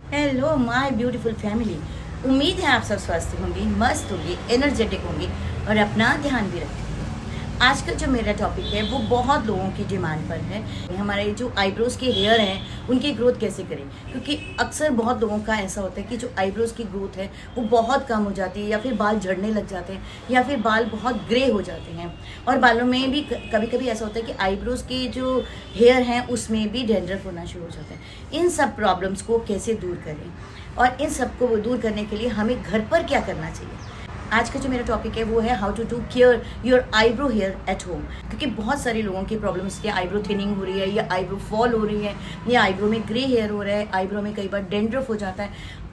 Hello my beautiful family. उम्मीद है आप सब स्वस्थ होंगी, मस्त होंगी, एनर्जेटिक होंगी और अपना ध्यान भी रखेंगे। आज का जो मेरा टॉपिक है वो बहुत लोगों की डिमांड पर है। हमारे जो आईब्रोज के हेयर हैं उनकी ग्रोथ कैसे करें, क्योंकि अक्सर बहुत लोगों का ऐसा होता है कि जो आईब्रोज की ग्रोथ है वो बहुत कम हो जाती है, या फिर बाल झड़ने लग जाते हैं, या फिर बाल बहुत ग्रे हो जाते हैं। और बालों में भी कभी कभी ऐसा होता है कि आईब्रोज के जो हेयर हैं उसमें भी डैंड्रफ होना शुरू हो जाता है। इन सब प्रॉब्लम्स को कैसे दूर करें और इन सब को दूर करने के लिए हमें घर पर क्या करना चाहिए, आज का जो मेरा टॉपिक है वो है how to do care your eyebrow hair at home. क्योंकि बहुत सारे लोगों की प्रॉब्लम्स है, आईब्रो थिनिंग हो रही है, या आईब्रो फॉल हो रही है, या आईब्रो में ग्रे हेयर हो रहा है, आईब्रो में कई बार डेंड्रफ हो जाता है,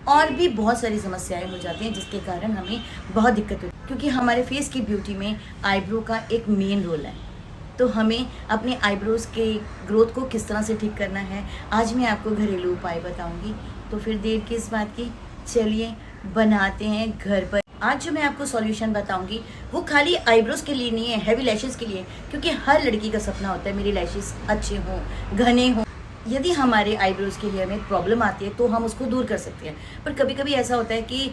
और भी बहुत सारी समस्याएं हो जाती हैं जिसके कारण हमें बहुत दिक्कत होती है। क्योंकि हमारे फेस की ब्यूटी में आईब्रो का एक मेन रोल है, तो हमें अपने आईब्रोज के ग्रोथ को किस तरह से ठीक करना है आज मैं आपको घरेलू उपाय बताऊंगी। तो फिर देर किस बात की, चलिए बनाते हैं घर पर। आज जो मैं आपको सॉल्यूशन बताऊंगी वो खाली आईब्रोज के लिए नहीं है, हैवी लैशेस के लिए, क्योंकि हर लड़की का सपना होता है मेरी लैशेस अच्छे हों, घने हों। यदि हमारे आईब्रोज के हेयर में प्रॉब्लम आती है तो हम उसको दूर कर सकते हैं, पर कभी कभी ऐसा होता है कि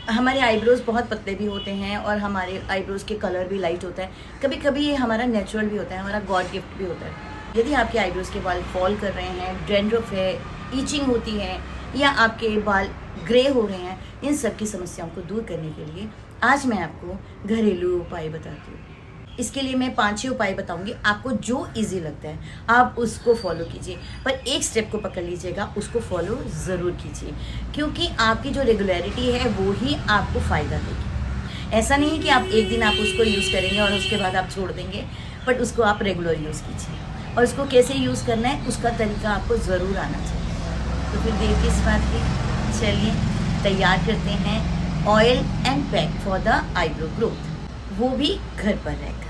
हमारे आईब्रोज बहुत पतले भी होते हैं और हमारे आईब्रोज के कलर भी लाइट होता है। कभी कभी ये हमारा नेचुरल भी होता है, हमारा गॉड गिफ्ट भी होता है। यदि आपके आईब्रोज के बाल फॉल कर रहे हैं, डैंड्रफ है, ईचिंग होती है, या आपके बाल ग्रे हो रहे हैं, इन सब की समस्याओं को दूर करने के लिए आज मैं आपको घरेलू उपाय बताती हूँ। इसके लिए मैं 5-6 उपाय बताऊंगी, आपको जो इजी लगता है आप उसको फॉलो कीजिए, पर एक स्टेप को पकड़ लीजिएगा, उसको फॉलो ज़रूर कीजिए, क्योंकि आपकी जो रेगुलरिटी है वो ही आपको फ़ायदा देगी। ऐसा नहीं कि आप एक दिन आप उसको यूज़ करेंगे और उसके बाद आप छोड़ देंगे, बट उसको आप रेगुलर यूज़ कीजिए, और उसको कैसे यूज़ करना है उसका तरीका आपको ज़रूर आना चाहिए। तो फिर देर किस बात की, चलिए तैयार करते हैं oil and pack for the eyebrow growth, वो भी घर पर रहकर।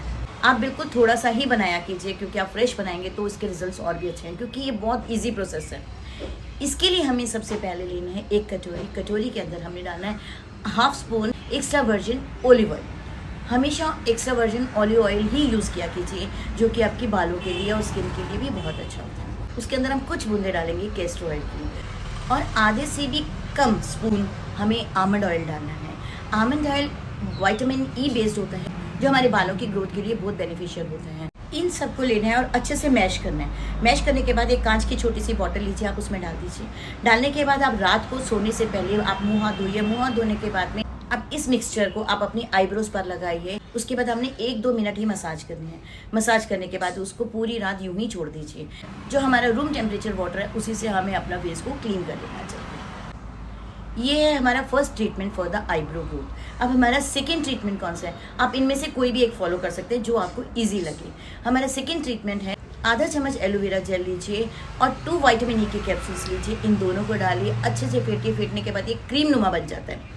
आप बिल्कुल थोड़ा सा ही बनाया कीजिए, क्योंकि आप फ्रेश बनाएंगे तो इसके रिजल्ट्स और भी अच्छे हैं, क्योंकि ये बहुत इजी प्रोसेस है। इसके लिए हमें सबसे पहले लेना है एक कटोरी। कटोरी के अंदर हमने डालना है half spoon extra virgin olive oil. हमेशा एक्स्ट्रा वर्जिन ऑलिव ऑयल ही यूज़ किया कीजिए, जो कि आपके बालों के लिए और स्किन के लिए भी बहुत अच्छा होता है। उसके अंदर हम कुछ बूंदे डालेंगे कैस्टर ऑयल की, और आधे से भी कम स्पून हमें आमंड ऑयल डालना है। Almond oil vitamin E based होता है, जो हमारे बालों की ग्रोथ के लिए बहुत बेनिफिशियल होता है। इन सबको लेना है और अच्छे से मैश करना है। मैश करने के बाद एक कांच की छोटी सी बॉटल लीजिए, आप उसमें डाल दीजिए। डालने के बाद आप रात को सोने से पहले आप मुँह हाथ धोइए। मुँह हाथ धोने के बाद में अब इस मिक्सचर को आप अपनी आईब्रोज पर लगाइए। उसके बाद हमने 1-2 मिनट ही मसाज करनी है। मसाज करने के बाद उसको पूरी रात यूं ही छोड़ दीजिए। जो हमारा रूम टेम्परेचर वाटर है उसी से हमें अपना फेस को क्लीन कर लेना चाहिए। ये है हमारा first treatment for the eyebrow growth. अब हमारा सेकेंड ट्रीटमेंट कौन सा है, आप इनमें से कोई भी एक फॉलो कर सकते हैं जो आपको ईजी लगे। हमारा सेकेंड ट्रीटमेंट है आधा चम्मच एलोवेरा जेल लीजिए और 2 विटामिन ई के कैप्सूल्स लीजिए। इन दोनों को डालिए, अच्छे से फेंटिए। फेंटने के बाद ये क्रीम नुमा बन जाता है।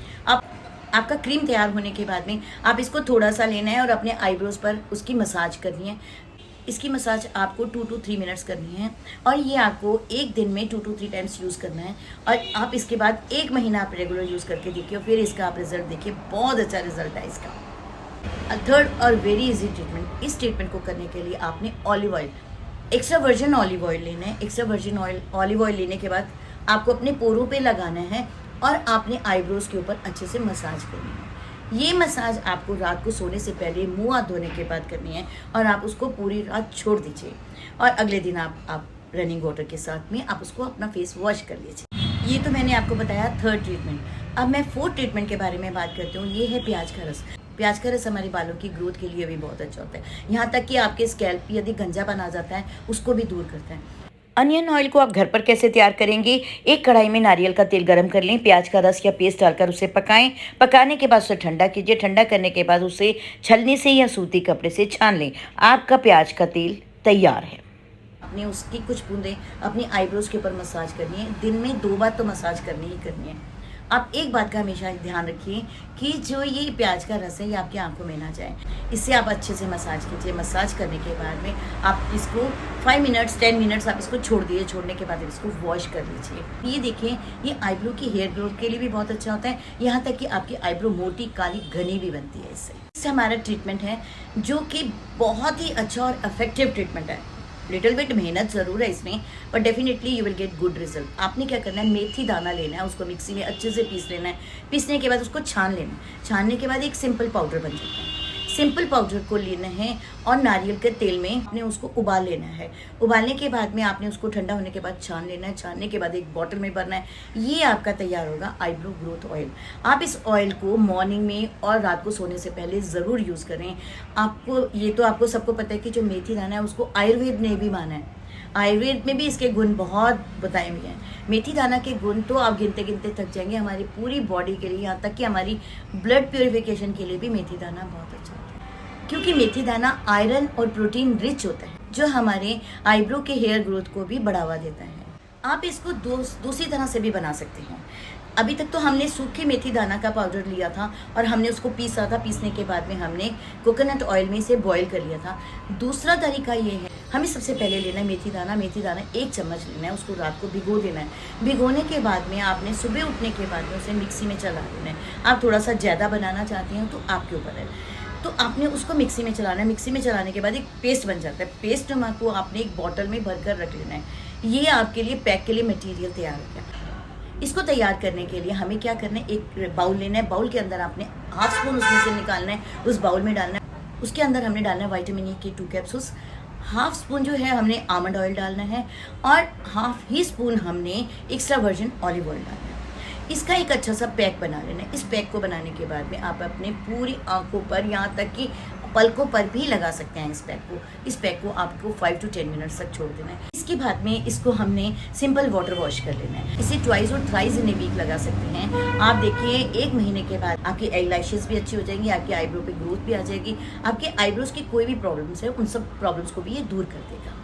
आपका क्रीम तैयार होने के बाद में आप इसको थोड़ा सा लेना है और अपने आईब्रोज पर उसकी मसाज करनी है। इसकी मसाज आपको 2 to 3 मिनट्स करनी है, और ये आपको एक दिन में 2 to 3 टाइम्स यूज़ करना है। और आप इसके बाद 1 महीना आप रेगुलर यूज़ करके देखिए, और फिर इसका आप रिजल्ट देखिए, बहुत अच्छा रिजल्ट है इसका। थर्ड और वेरी इजी ट्रीटमेंट, इस ट्रीटमेंट को करने के लिए आपने olive oil, extra virgin olive oil लेना है। एक्स्ट्रा वर्जिन ऑलिव ऑयल लेने के बाद आपको अपने पोरों पे लगाना है और आपने आईब्रोज के ऊपर अच्छे से मसाज करनी है। ये मसाज आपको रात को सोने से पहले मुंह हाथ धोने के बाद करनी है, और आप उसको पूरी रात छोड़ दीजिए, और अगले दिन आप रनिंग वाटर के साथ में आप उसको अपना फेस वॉश कर लीजिए। ये तो मैंने आपको बताया थर्ड ट्रीटमेंट। अब मैं फोर्थ ट्रीटमेंट के बारे में बात करती हूँ। ये है प्याज का रस। प्याज का रस हमारे बालों की ग्रोथ के लिए भी बहुत अच्छा होता है। यहाँ तक कि आपके स्कैल्प पे यदि गंजापन आ जाता है उसको भी दूर करता है। अनियन ऑयल को आप घर पर कैसे तैयार करेंगे, एक कढ़ाई में नारियल का तेल गरम कर लें, प्याज का रस या पेस्ट डालकर उसे पकाएं। पकाने के बाद उसे ठंडा कीजिए। ठंडा करने के बाद उसे छलनी से या सूती कपड़े से छान लें। आपका प्याज का तेल तैयार है। आपने उसकी कुछ बूंदें अपनी आईब्रोज के ऊपर मसाज करनी है। दिन में 2 बार तो मसाज करनी ही करनी है। आप एक बात का हमेशा ध्यान रखिए कि जो ये प्याज का रस है ये आपकी आंखों में ना जाए। इससे आप अच्छे से मसाज कीजिए। मसाज करने के बाद में आप इसको 5 मिनट्स 10 मिनट्स आप इसको छोड़ दिए। छोड़ने के बाद इसको वॉश कर लीजिए। ये देखिए, ये आईब्रो की हेयर ग्रोथ के लिए भी बहुत अच्छा होता है। यहाँ तक कि आपकी आईब्रो मोटी, काली, घनी भी बनती है इससे। हमारा ट्रीटमेंट है जो कि बहुत ही अच्छा और इफेक्टिव ट्रीटमेंट है। लिटिल बिट मेहनत ज़रूर है इसमें, but definitely you will get good result. आपने क्या करना है, मेथी दाना लेना है, उसको मिक्सी में अच्छे से पीस लेना है। पीसने के बाद उसको छान लेना है। छानने के बाद एक सिंपल पाउडर बन जाता है। सिंपल पाउडर को लेना है और नारियल के तेल में आपने उसको उबाल लेना है। उबालने के बाद में आपने उसको ठंडा होने के बाद छान लेना है। छानने के बाद एक बॉटल में भरना है। ये आपका तैयार होगा आईब्रो ग्रोथ ऑयल। आप इस ऑयल को मॉर्निंग में और रात को सोने से पहले ज़रूर यूज़ करें। आपको सबको पता है कि जो मेथी दाना है उसको आयुर्वेद ने भी माना है। आयुर्वेद में भी इसके गुण बहुत बताए हुए हैं। मेथी दाना के गुण तो आप गिनते गिनते थक जाएंगे। हमारी पूरी बॉडी के लिए, यहाँ तक कि हमारी ब्लड प्योरिफिकेशन के लिए भी मेथी दाना बहुत अच्छा होता है, क्योंकि मेथी दाना आयरन और प्रोटीन रिच होता है, जो हमारे आईब्रो के हेयर ग्रोथ को भी बढ़ावा देता है। आप इसको दूसरी तरह से भी बना सकते हैं। अभी तक तो हमने सूखे मेथी दाना का पाउडर लिया था और हमने उसको पीसा था। पीसने के बाद में हमने कोकोनट ऑयल में इसे बॉईल कर लिया था। दूसरा तरीका ये है, हमें सबसे पहले लेना है मेथी दाना। मेथी दाना 1 चम्मच लेना है, उसको रात को भिगो देना है। भिगोने के बाद में आपने सुबह उठने के बाद में उसे मिक्सी में चला देना है। आप थोड़ा सा ज़्यादा बनाना चाहते हैं तो आपके ऊपर है, तो आपने उसको मिक्सी में चलाना है। मिक्सी में चलाने के बाद एक पेस्ट बन जाता है। पेस्ट को आपने एक बॉटल में भर कर रख लेना है। ये आपके लिए पैक के लिए मटेरियल तैयार हो गया। इसको तैयार करने के लिए हमें क्या करना है, एक बाउल लेना है। बाउल के अंदर आपने ½ स्पून उसमें से निकालना है, उस बाउल में डालना है। उसके अंदर हमने डालना है विटामिन ई के 2 कैप्सूल्स। ½ स्पून जो है हमने आमंड ऑयल डालना है और ½ ही स्पून हमने एक्स्ट्रा वर्जिन ऑलिव ऑयल डालना है। इसका एक अच्छा सा पैक बना लेना है। इस पैक को बनाने के बाद में आप अपने पूरी आंखों पर, यहाँ तक कि पलकों पर भी लगा सकते हैं इस पैक को आपको 5 to 10 मिनट्स तक छोड़ देना है। इसके बाद में इसको हमने सिंपल वाटर वॉश कर लेना है। इसे ट्वाइस और थ्राइस इन ए वीक लगा सकते हैं। आप देखिए 1 महीने के बाद आपकी आईलैशेस भी अच्छी हो जाएंगी, आपकी आईब्रो पे ग्रोथ भी आ जाएगी। आपके आईब्रोज की कोई भी प्रॉब्लम्स है, उन सब प्रॉब्लम्स को भी ये दूर कर देगा।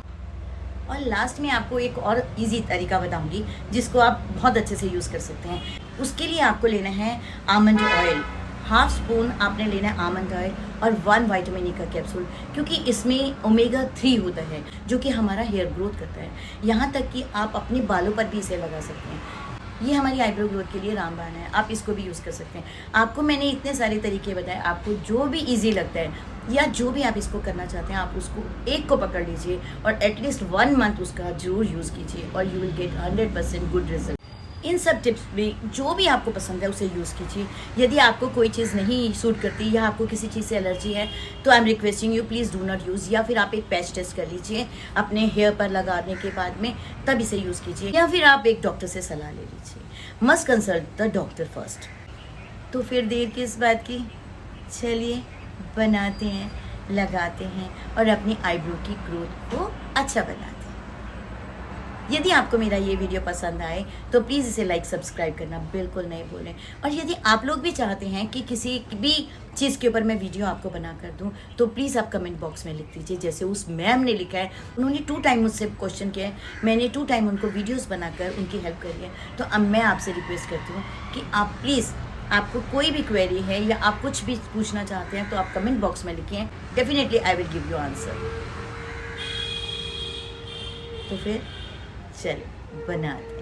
और लास्ट में आपको एक और इजी तरीका बताऊंगी जिसको आप बहुत अच्छे से यूज़ कर सकते हैं। उसके लिए आपको लेना है आमंड ऑयल। ½ स्पून आपने लेना है आमंड ऑयल और 1 विटामिन ई का कैप्सूल, क्योंकि इसमें ओमेगा 3 होता है जो कि हमारा हेयर ग्रोथ करता है। यहाँ तक कि आप अपने बालों पर भी इसे लगा सकते हैं। ये हमारी आईब्रो ग्रोथ के लिए रामबाण है, आप इसको भी यूज़ कर सकते हैं। आपको मैंने इतने सारे तरीके बताए, आपको जो भी ईजी लगता है या जो भी आप इसको करना चाहते हैं, आप उसको एक को पकड़ लीजिए और एटलीस्ट 1 मंथ उसका जरूर यूज़ कीजिए और you will get 100% good result. इन सब टिप्स में जो भी आपको पसंद है उसे यूज़ कीजिए। यदि आपको कोई चीज़ नहीं सूट करती या आपको किसी चीज़ से एलर्जी है तो I am requesting you please do not use, या फिर आप एक पैच टेस्ट कर लीजिए अपने हेयर पर लगाने के बाद में, तब इसे यूज़ कीजिए, या फिर आप एक डॉक्टर से सलाह ले लीजिए। Must consult the doctor first. तो फिर देर किस बात की, चलिए बनाते हैं, लगाते हैं और अपनी आईब्रो की ग्रोथ को अच्छा बनाते हैं। यदि आपको मेरा ये वीडियो पसंद आए तो प्लीज़ इसे लाइक सब्सक्राइब करना बिल्कुल नहीं भूलें। और यदि आप लोग भी चाहते हैं कि किसी भी चीज़ के ऊपर मैं वीडियो आपको बना कर दूं तो प्लीज़ आप कमेंट बॉक्स में लिख दीजिए। जैसे उस मैम ने लिखा है, उन्होंने 2 टाइम मुझसे क्वेश्चन किया है, मैंने 2 टाइम उनको वीडियोज़ बनाकर उनकी हेल्प करी है। तो अब मैं आपसे रिक्वेस्ट करती हूँ कि आप प्लीज़, आपको कोई भी क्वेरी है या आप कुछ भी पूछना चाहते हैं तो आप कमेंट बॉक्स में लिखें, definitely I will give you answer. तो फिर चलिए बनाते